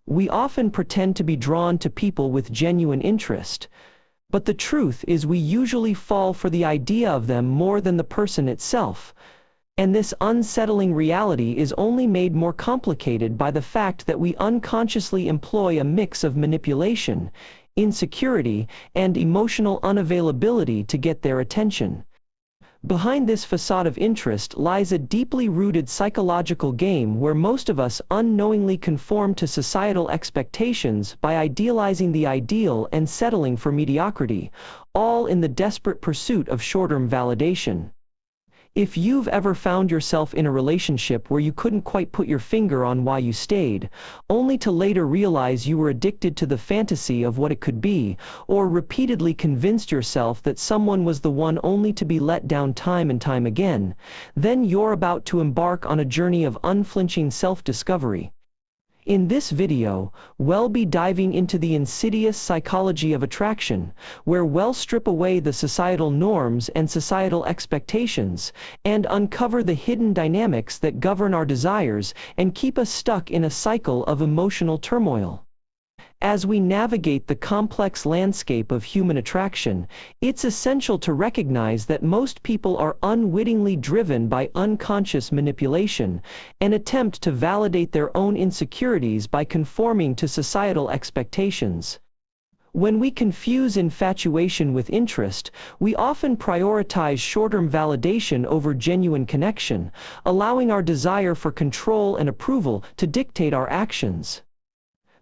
We often pretend to be drawn to people with genuine interest, but the truth is we usually fall for the idea of them more than the person itself. And this unsettling reality is only made more complicated by the fact that we unconsciously employ a mix of manipulation, insecurity, and emotional unavailability to get their attention. Behind this facade of interest lies a deeply rooted psychological game where most of us unknowingly conform to societal expectations by idealizing the ideal and settling for mediocrity, all in the desperate pursuit of short-term validation. If you've ever found yourself in a relationship where you couldn't quite put your finger on why you stayed, only to later realize you were addicted to the fantasy of what it could be, or repeatedly convinced yourself that someone was the one only to be let down time and time again, then you're about to embark on a journey of unflinching self-discovery. In this video, we'll be diving into the insidious psychology of attraction, where we'll strip away the societal norms and societal expectations, and uncover the hidden dynamics that govern our desires and keep us stuck in a cycle of emotional turmoil. As we navigate the complex landscape of human attraction, it's essential to recognize that most people are unwittingly driven by unconscious manipulation, an attempt to validate their own insecurities by conforming to societal expectations. When we confuse infatuation with interest, we often prioritize short-term validation over genuine connection, allowing our desire for control and approval to dictate our actions.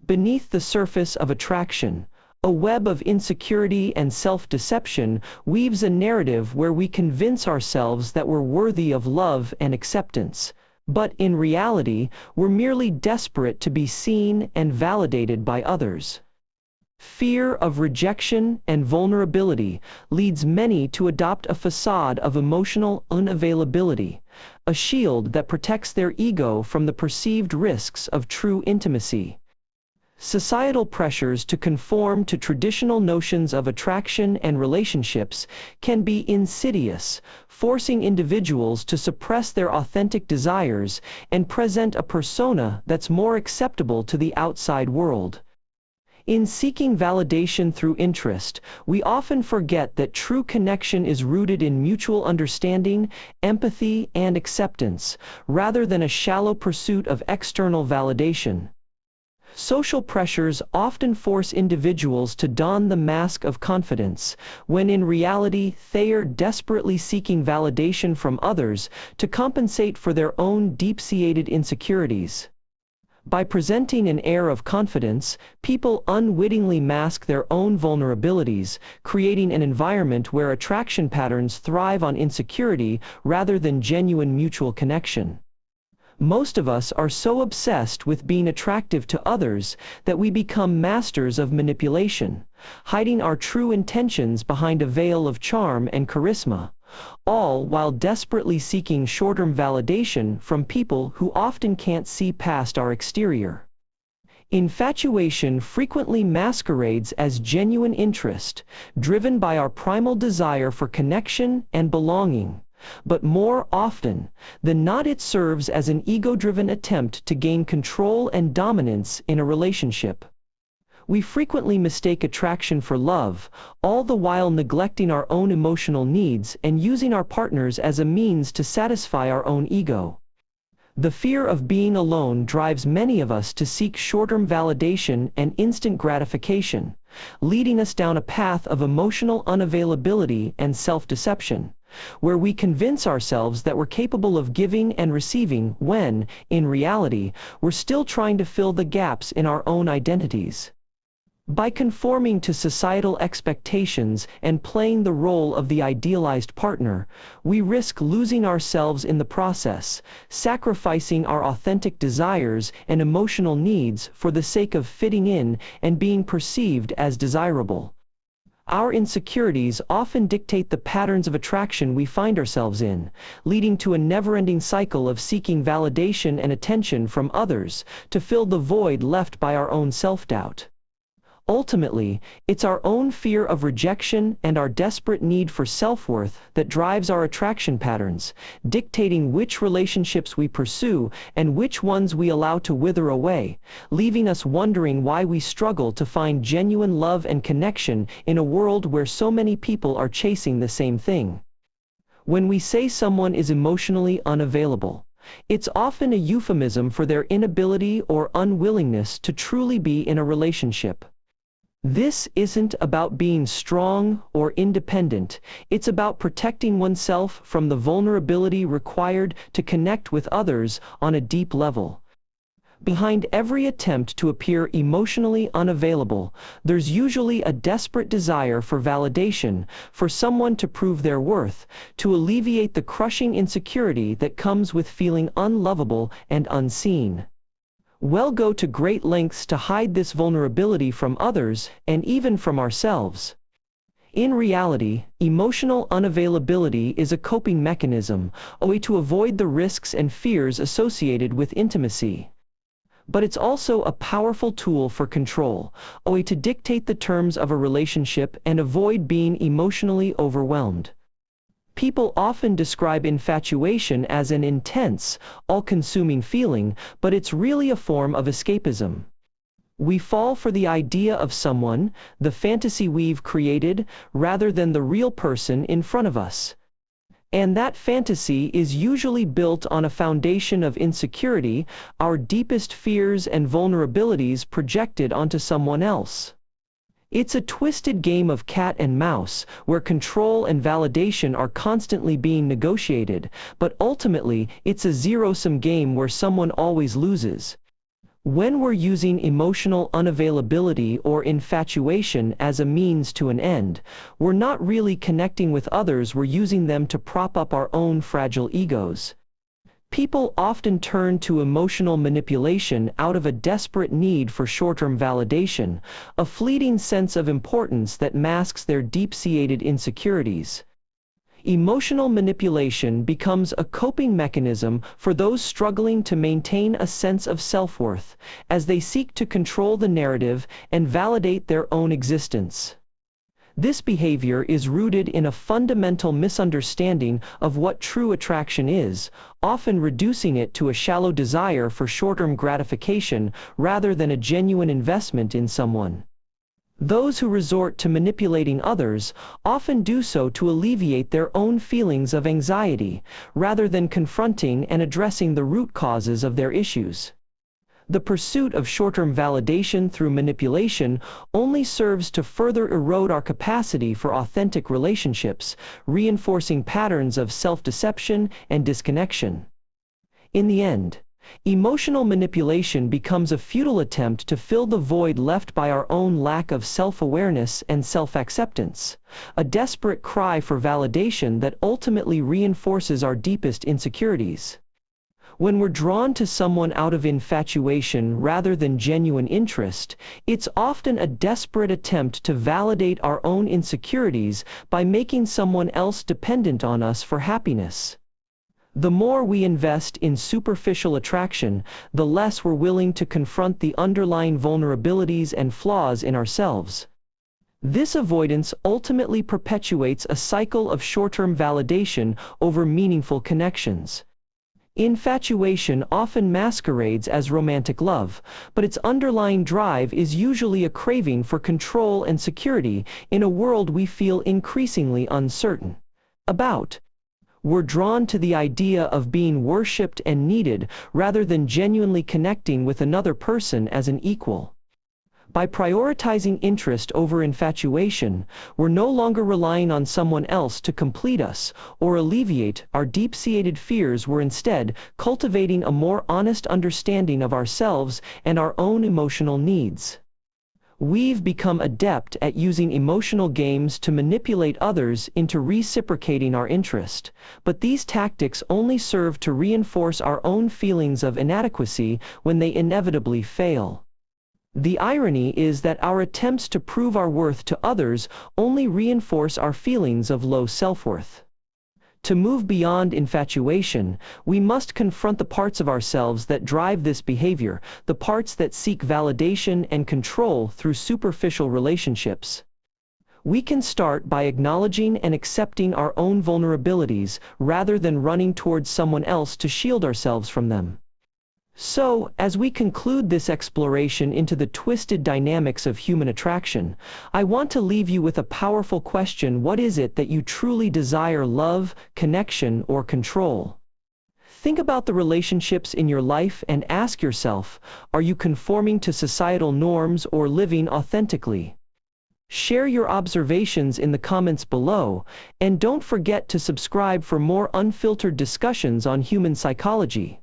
Beneath the surface of attraction, a web of insecurity and self-deception weaves a narrative where we convince ourselves that we're worthy of love and acceptance, but in reality, we're merely desperate to be seen and validated by others. Fear of rejection and vulnerability leads many to adopt a facade of emotional unavailability, a shield that protects their ego from the perceived risks of true intimacy. Societal pressures to conform to traditional notions of attraction and relationships can be insidious, forcing individuals to suppress their authentic desires and present a persona that's more acceptable to the outside world. In seeking validation through interest, we often forget that true connection is rooted in mutual understanding, empathy, and acceptance, rather than a shallow pursuit of external validation. Social pressures often force individuals to don the mask of confidence, when in reality they are desperately seeking validation from others to compensate for their own deep-seated insecurities. By presenting an air of confidence, people unwittingly mask their own vulnerabilities, creating an environment where attraction patterns thrive on insecurity rather than genuine mutual connection. Most of us are so obsessed with being attractive to others that we become masters of manipulation, hiding our true intentions behind a veil of charm and charisma, all while desperately seeking short-term validation from people who often can't see past our exterior. Infatuation frequently masquerades as genuine interest, driven by our primal desire for connection and belonging. But more often than not, it serves as an ego-driven attempt to gain control and dominance in a relationship. We frequently mistake attraction for love, all the while neglecting our own emotional needs and using our partners as a means to satisfy our own ego. The fear of being alone drives many of us to seek short-term validation and instant gratification, leading us down a path of emotional unavailability and self-deception, where we convince ourselves that we're capable of giving and receiving when, in reality, we're still trying to fill the gaps in our own identities. By conforming to societal expectations and playing the role of the idealized partner, we risk losing ourselves in the process, sacrificing our authentic desires and emotional needs for the sake of fitting in and being perceived as desirable. Our insecurities often dictate the patterns of attraction we find ourselves in, leading to a never-ending cycle of seeking validation and attention from others to fill the void left by our own self-doubt. Ultimately, it's our own fear of rejection and our desperate need for self-worth that drives our attraction patterns, dictating which relationships we pursue and which ones we allow to wither away, leaving us wondering why we struggle to find genuine love and connection in a world where so many people are chasing the same thing. When we say someone is emotionally unavailable, it's often a euphemism for their inability or unwillingness to truly be in a relationship. This isn't about being strong or independent, it's about protecting oneself from the vulnerability required to connect with others on a deep level. Behind every attempt to appear emotionally unavailable, there's usually a desperate desire for validation, for someone to prove their worth, to alleviate the crushing insecurity that comes with feeling unlovable and unseen. We'll go to great lengths to hide this vulnerability from others, and even from ourselves. In reality, emotional unavailability is a coping mechanism, a way to avoid the risks and fears associated with intimacy. But it's also a powerful tool for control, a way to dictate the terms of a relationship and avoid being emotionally overwhelmed. People often describe infatuation as an intense, all-consuming feeling, but it's really a form of escapism. We fall for the idea of someone, the fantasy we've created, rather than the real person in front of us. And that fantasy is usually built on a foundation of insecurity, our deepest fears and vulnerabilities projected onto someone else. It's a twisted game of cat and mouse, where control and validation are constantly being negotiated, but ultimately, it's a zero-sum game where someone always loses. When we're using emotional unavailability or infatuation as a means to an end, we're not really connecting with others, we're using them to prop up our own fragile egos. People often turn to emotional manipulation out of a desperate need for short-term validation, a fleeting sense of importance that masks their deep-seated insecurities. Emotional manipulation becomes a coping mechanism for those struggling to maintain a sense of self-worth, as they seek to control the narrative and validate their own existence. This behavior is rooted in a fundamental misunderstanding of what true attraction is, often reducing it to a shallow desire for short-term gratification rather than a genuine investment in someone. Those who resort to manipulating others often do so to alleviate their own feelings of anxiety, rather than confronting and addressing the root causes of their issues. The pursuit of short-term validation through manipulation only serves to further erode our capacity for authentic relationships, reinforcing patterns of self-deception and disconnection. In the end, emotional manipulation becomes a futile attempt to fill the void left by our own lack of self-awareness and self-acceptance, a desperate cry for validation that ultimately reinforces our deepest insecurities. When we're drawn to someone out of infatuation rather than genuine interest, it's often a desperate attempt to validate our own insecurities by making someone else dependent on us for happiness. The more we invest in superficial attraction, the less we're willing to confront the underlying vulnerabilities and flaws in ourselves. This avoidance ultimately perpetuates a cycle of short-term validation over meaningful connections. Infatuation often masquerades as romantic love, but its underlying drive is usually a craving for control and security in a world we feel increasingly uncertain about. We're drawn to the idea of being worshipped and needed rather than genuinely connecting with another person as an equal. By prioritizing interest over infatuation, we're no longer relying on someone else to complete us or alleviate our deep-seated fears. We're instead cultivating a more honest understanding of ourselves and our own emotional needs. We've become adept at using emotional games to manipulate others into reciprocating our interest, but these tactics only serve to reinforce our own feelings of inadequacy when they inevitably fail. The irony is that our attempts to prove our worth to others only reinforce our feelings of low self-worth. To move beyond infatuation, we must confront the parts of ourselves that drive this behavior, the parts that seek validation and control through superficial relationships. We can start by acknowledging and accepting our own vulnerabilities rather than running towards someone else to shield ourselves from them. So, as we conclude this exploration into the twisted dynamics of human attraction, I want to leave you with a powerful question: what is it that you truly desire, love, connection, or control? Think about the relationships in your life and ask yourself, are you conforming to societal norms or living authentically? Share your observations in the comments below, and don't forget to subscribe for more unfiltered discussions on human psychology.